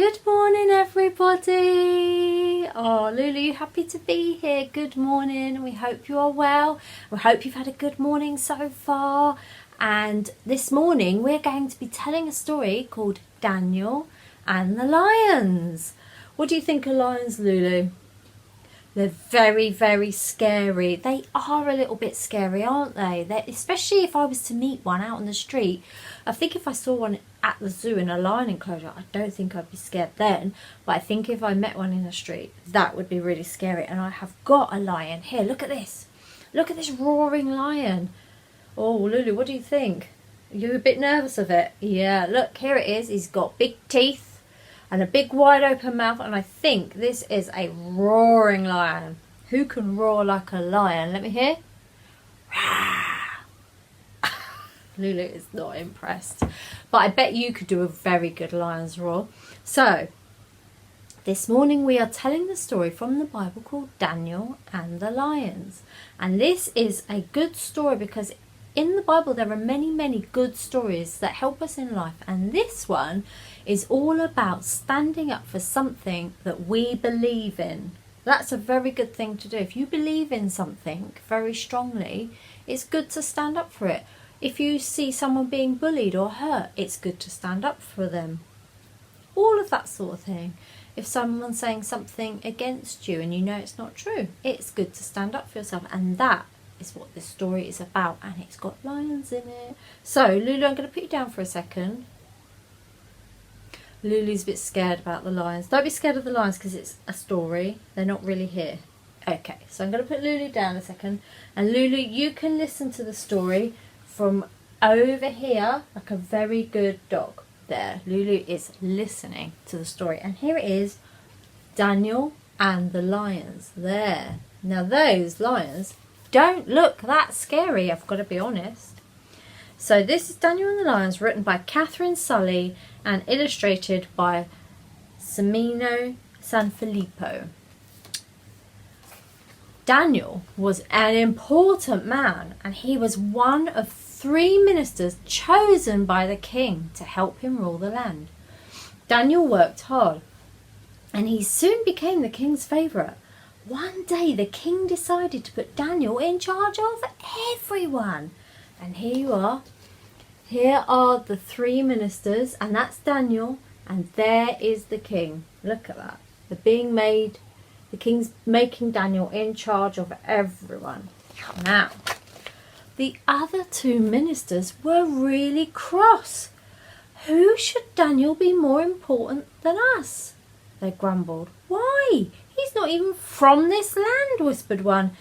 Good morning, everybody. Oh, Lulu, you happy to be here? Good morning. We hope you are well. We hope you've had a good morning so far. And this morning we're going to be telling a story called Daniel and the Lions. What do you think of lions, Lulu? They're very, very scary. They are a little bit scary, aren't they? Especially if I was to meet one out on the street. I think if I saw one at the zoo in a lion enclosure, I don't think I'd be scared then. But I think if I met one in the street, that would be really scary. And I have got a lion here. Look at this. Look at this roaring lion. Oh, Lulu, what do you think? Are you a bit nervous of it? Yeah, look, here it is. He's got big teeth and a big wide open mouth, and I think this is a roaring lion. Who can roar like a lion? Let me hear. Lulu is not impressed, but I bet you could do a very good lion's roar. So this morning we are telling the story from the Bible called Daniel and the Lions, and this is a good story because in the Bible there are many, many good stories that help us in life, and this one is all about standing up for something that we believe in. That's a very good thing to do. If you believe in something very strongly, it's good to stand up for it. If you see someone being bullied or hurt, it's good to stand up for them. All of that sort of thing. If someone's saying something against you and you know it's not true, it's good to stand up for yourself, and that is what this story is about, and it's got lions in it. So Lulu, I'm going to put you down for a second. Lulu's a bit scared about the lions. Don't be scared of the lions because it's a story. They're not really here. Okay, so I'm going to put Lulu down a second, and Lulu, you can listen to the story from over here like a very good dog. There, Lulu is listening to the story, and here it is, Daniel and the Lions. There. Now those lions don't look that scary, I've got to be honest. So this is Daniel and the Lions, written by Catherine Sully and illustrated by Semino Sanfilippo. Daniel was an important man, and he was one of 3 ministers chosen by the king to help him rule the land. Daniel worked hard, and he soon became the king's favourite. One day the king decided to put Daniel in charge of everyone. And here you are. Here are the 3 ministers, and that's Daniel, and there is the king. Look at that. The king's making Daniel in charge of everyone. Now, the other 2 ministers were really cross. Who should Daniel be more important than us? They grumbled. Why? He's not even from this land, whispered one.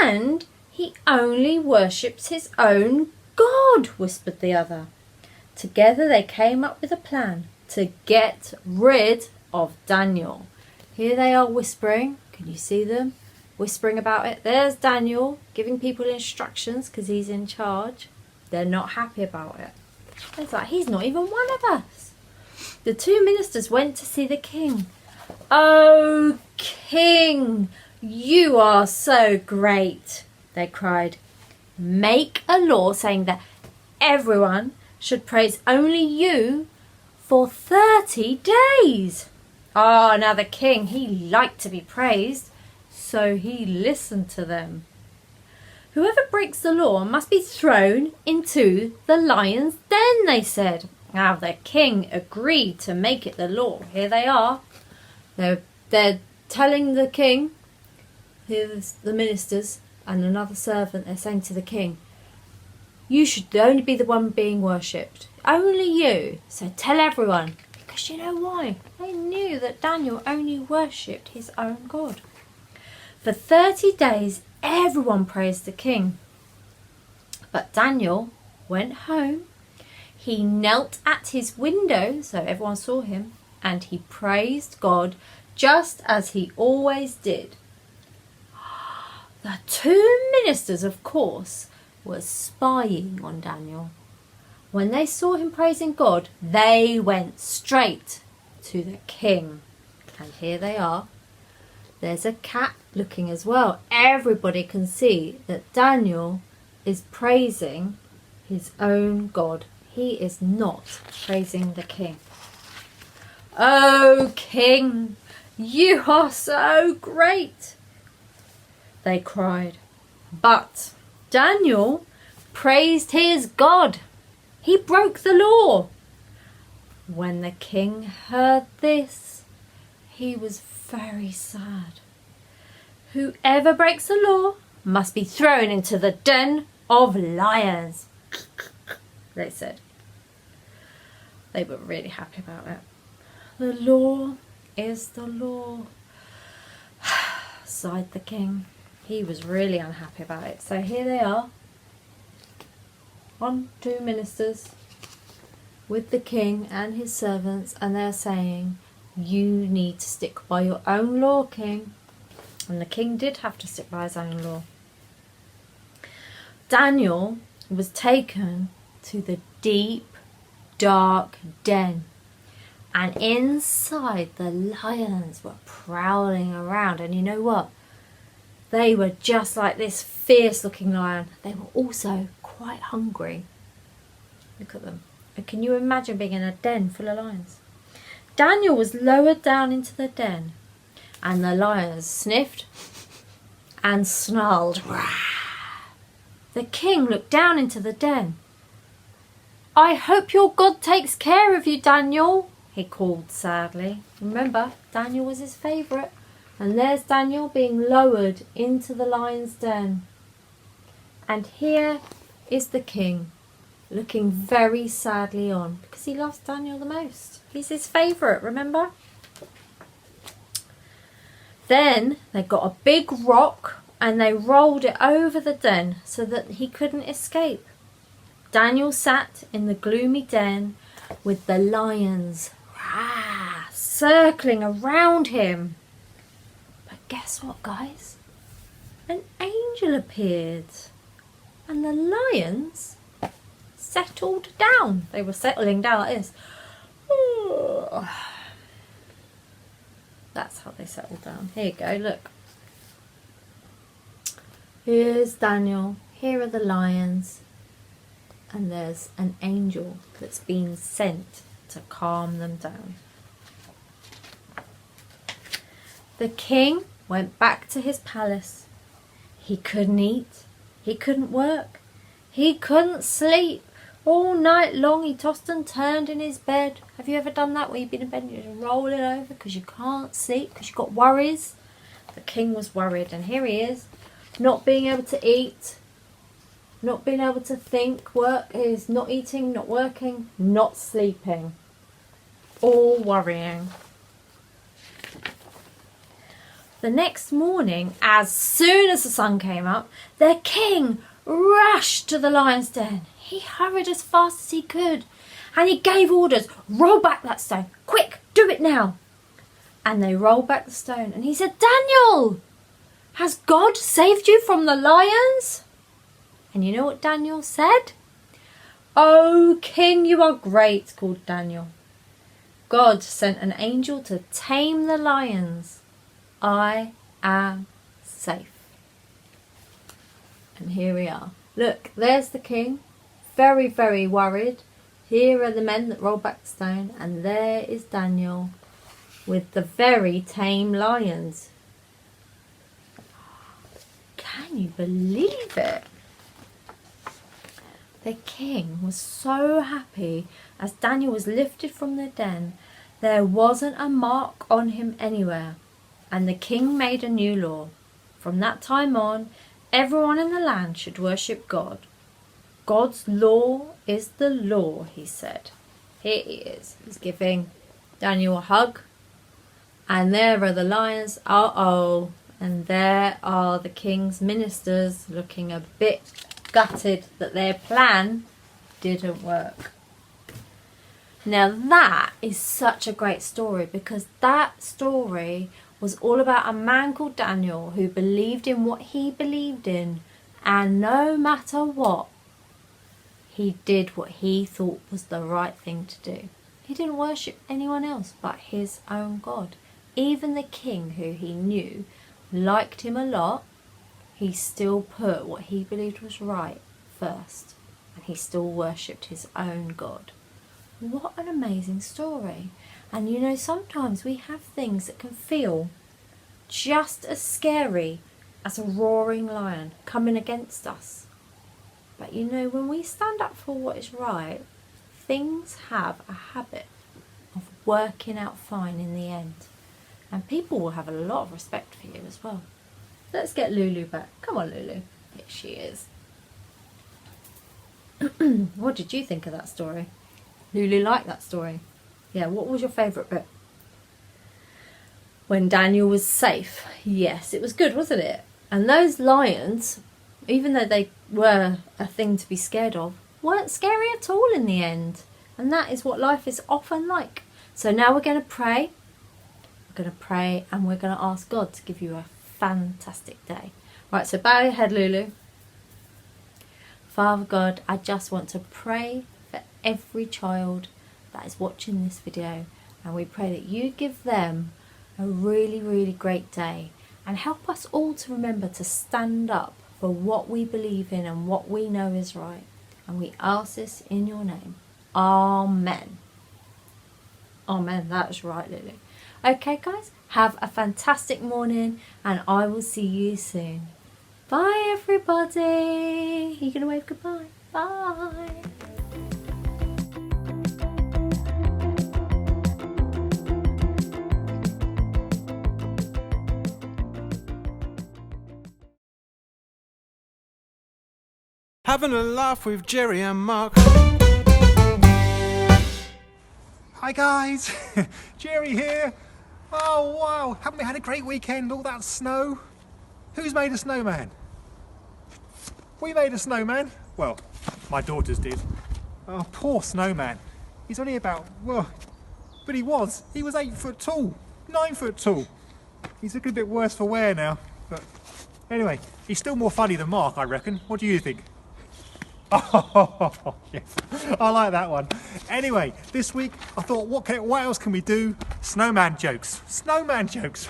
And he only worships his own God, whispered the other. Together they came up with a plan to get rid of Daniel. Here they are whispering. Can you see them? Whispering about it. There's Daniel giving people instructions because he's in charge. They're not happy about it. It's like, he's not even one of us. The 2 ministers went to see the king. Oh, king, you are so great, they cried. Make a law saying that everyone should praise only you for 30 days. Oh, now the king, he liked to be praised, so he listened to them. Whoever breaks the law must be thrown into the lion's den, they said. Now the king agreed to make it the law. Here they are. They're telling the king, here's the ministers and another servant, they're saying to the king, you should only be the one being worshipped. Only you. So tell everyone. Because you know why? They knew that Daniel only worshipped his own God. For 30 days, everyone praised the king. But Daniel went home. He knelt at his window so everyone saw him, and he praised God just as he always did. The 2 ministers, of course, were spying on Daniel. When they saw him praising God, they went straight to the king. And here they are. There's a cat looking as well. Everybody can see that Daniel is praising his own God. He is not praising the king. "Oh, King, you are so great," they cried. But Daniel praised his God. He broke the law. When the king heard this, he was very sad. "Whoever breaks the law must be thrown into the den of lions," they said. They were really happy about it. "The law is the law," sighed the king. He was really unhappy about it. So here they are, on 2 ministers with the king and his servants, and they're saying, "You need to stick by your own law, king." And the king did have to stick by his own law. Daniel was taken to the deep, dark den, and inside the lions were prowling around. And you know what? They were just like this fierce looking lion. They were also quite hungry. Look at them. And can you imagine being in a den full of lions? Daniel was lowered down into the den, and the lions sniffed and snarled. The king looked down into the den. "I hope your God takes care of you, Daniel," he called sadly. Remember, Daniel was his favourite. And there's Daniel being lowered into the lion's den. And here is the king, looking very sadly on, because he loves Daniel the most. He's his favourite, remember? Then they got a big rock and they rolled it over the den so that he couldn't escape. Daniel sat in the gloomy den with the lions circling around him. But guess what, guys? An angel appeared and the lions settled down. They were settling down like this. That's how they settled down. Here you go, look. Here's Daniel. Here are the lions. And there's an angel that's been sent to calm them down. The king went back to his palace. He couldn't eat. He couldn't work. He couldn't sleep. All night long he tossed and turned in his bed. Have you ever done that, where you've been in bed and you're just rolling over because you can't sleep, because you've got worries? The king was worried, and here he is, not being able to eat, not being able to think, work. He's not eating, not working, not sleeping. All worrying. The next morning, as soon as the sun came up, the king rushed to the lion's den. He hurried as fast as he could, and he gave orders, "Roll back that stone, quick, do it now." And they rolled back the stone, and he said, "Daniel, has God saved you from the lions?" And you know what Daniel said? "Oh, king, you are great," called Daniel. "God sent an angel to tame the lions. I am safe." And here we are. Look, there's the king, very, very worried. Here are the men that rolled back the stone, and there is Daniel with the very tame lions. Can you believe it? The king was so happy as Daniel was lifted from the den. There wasn't a mark on him anywhere. And the king made a new law. From that time on, everyone in the land should worship God. God's law is the law, he said. Here he is. He's giving Daniel a hug. And there are the lions. Uh-oh. And there are the king's ministers looking a bit gutted that their plan didn't work. Now that is such a great story, because that story was all about a man called Daniel who believed in what he believed in, and no matter what, he did what he thought was the right thing to do. He didn't worship anyone else but his own God. Even the king, who he knew liked him a lot, he still put what he believed was right first, and he still worshipped his own God. What an amazing story. And you know, sometimes we have things that can feel just as scary as a roaring lion coming against us. But you know, when we stand up for what is right, things have a habit of working out fine in the end. And people will have a lot of respect for you as well. Let's get Lulu back. Come on, Lulu. Here she is. What did you think of that story? Lulu liked that story. Yeah, what was your favourite bit? When Daniel was safe. Yes, it was good, wasn't it? And those lions, even though they were a thing to be scared of, weren't scary at all in the end. And that is what life is often like. So now we're going to pray. We're going to pray and we're going to ask God to give you a fantastic day. Right, so bow your head, Lulu. Father God, I just want to pray for every child that is watching this video, and we pray that you give them a really, really great day, and help us all to remember to stand up for what we believe in and what we know is right. And we ask this in your name. Amen. Amen. That's right, Lulu. Okay, guys, have a fantastic morning, and I will see you soon. Bye, everybody. You're going to wave goodbye. Bye. Having a laugh with Jerry and Mark. Hi guys, Jerry here. Oh wow, haven't we had a great weekend, all that snow? Who's made a snowman? We made a snowman. Well, my daughters did. Oh, poor snowman. He's only about, well, but he was 8 foot tall, 9 foot tall. He's looking a bit worse for wear now, but anyway, he's still more funny than Mark, I reckon. What do you think? Oh, yes, I like that one. Anyway, this week I thought, what else can we do? Snowman jokes. Snowman jokes.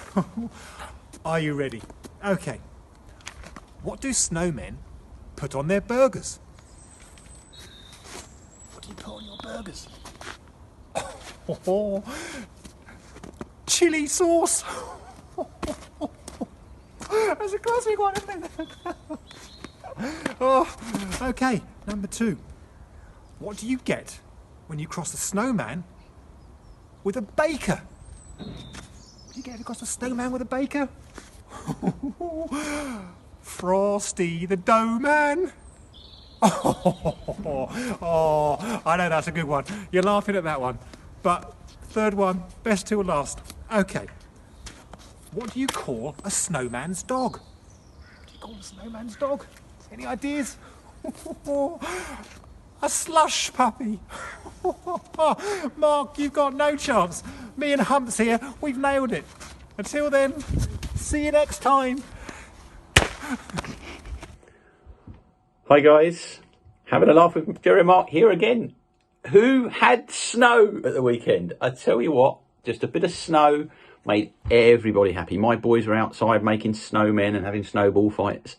Are you ready? Okay. What do snowmen put on their burgers? What do you put on your burgers? Oh, chili sauce. That's a classic one, isn't it? Oh, okay, number 2. What do you get when you cross a snowman with a baker? What do you get across a snowman with a baker? Frosty the Dough Man. Oh, I know that's a good one. You're laughing at that one. But third one, best till last. Okay. What do you call a snowman's dog? What do you call a snowman's dog? Any ideas? A slush puppy. Mark, you've got no chance. Me and Humps here, we've nailed it. Until then, see you next time. Hi guys, having a laugh with Jerry and Mark here again. Who had snow at the weekend? I tell you what, just a bit of snow made everybody happy. My boys were outside making snowmen and having snowball fights.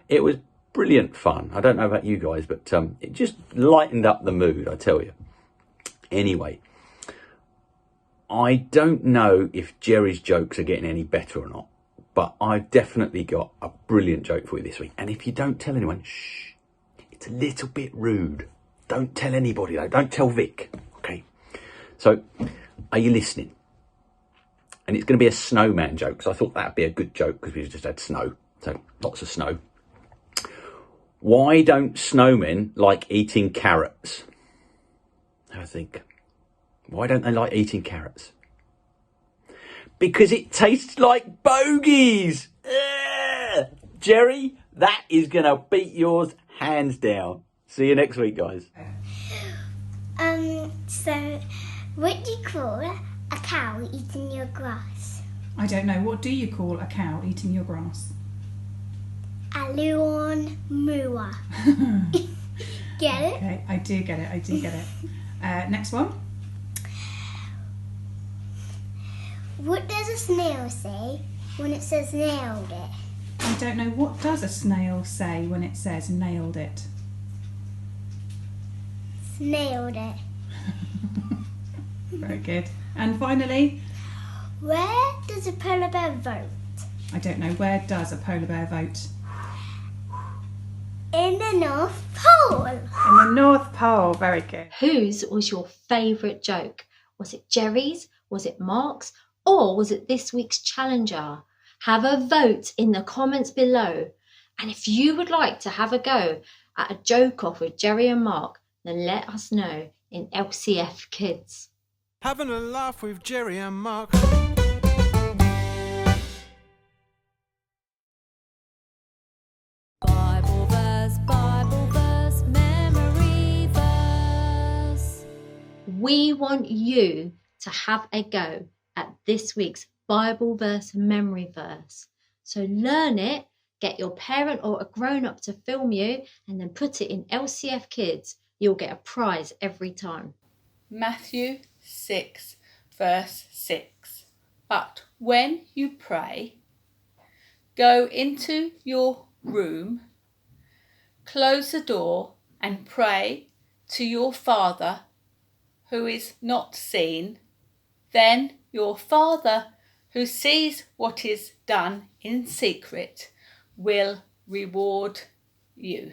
It was brilliant fun. I don't know about you guys, but it just lightened up the mood, I tell you. Anyway, I don't know if Jerry's jokes are getting any better or not, but I've definitely got a brilliant joke for you this week. And if you don't tell anyone, shh, it's a little bit rude. Don't tell anybody though, don't tell Vic, okay? So, are you listening? And it's going to be a snowman joke, so I thought that'd be a good joke because we've just had snow, so lots of snow. Why don't snowmen like eating carrots? I think. Why don't they like eating carrots? Because it tastes like bogies. Jerry, that is going to beat yours hands down. See you next week, guys. So what do you call a cow eating your grass? I don't know. What do you call a cow eating your grass? A lawn mower. Get it? Okay, I do get it. Next one. What does a snail say when it says nailed it? I don't know. What does a snail say when it says nailed it? Nailed it. Very good. And finally, Where does a polar bear vote? I don't know, where does a polar bear vote? In the North Pole. In the North Pole. Very good. Whose was your favourite joke? Was it Jerry's? Was it Mark's? Or was it this week's challenger? Have a vote in the comments below. And if you would like to have a go at a joke off with Jerry and Mark, then let us know in LCF Kids. Having a laugh with Jerry and Mark. Bible verse, memory verse. We want you to have a go at this week's Bible verse memory verse. So learn it, get your parent or a grown-up to film you, and then put it in LCF Kids. You'll get a prize every time. Matthew 6, verse 6. But when you pray, go into your room, close the door, and pray to your Father who is not seen. Then your Father who sees what is done in secret will reward you.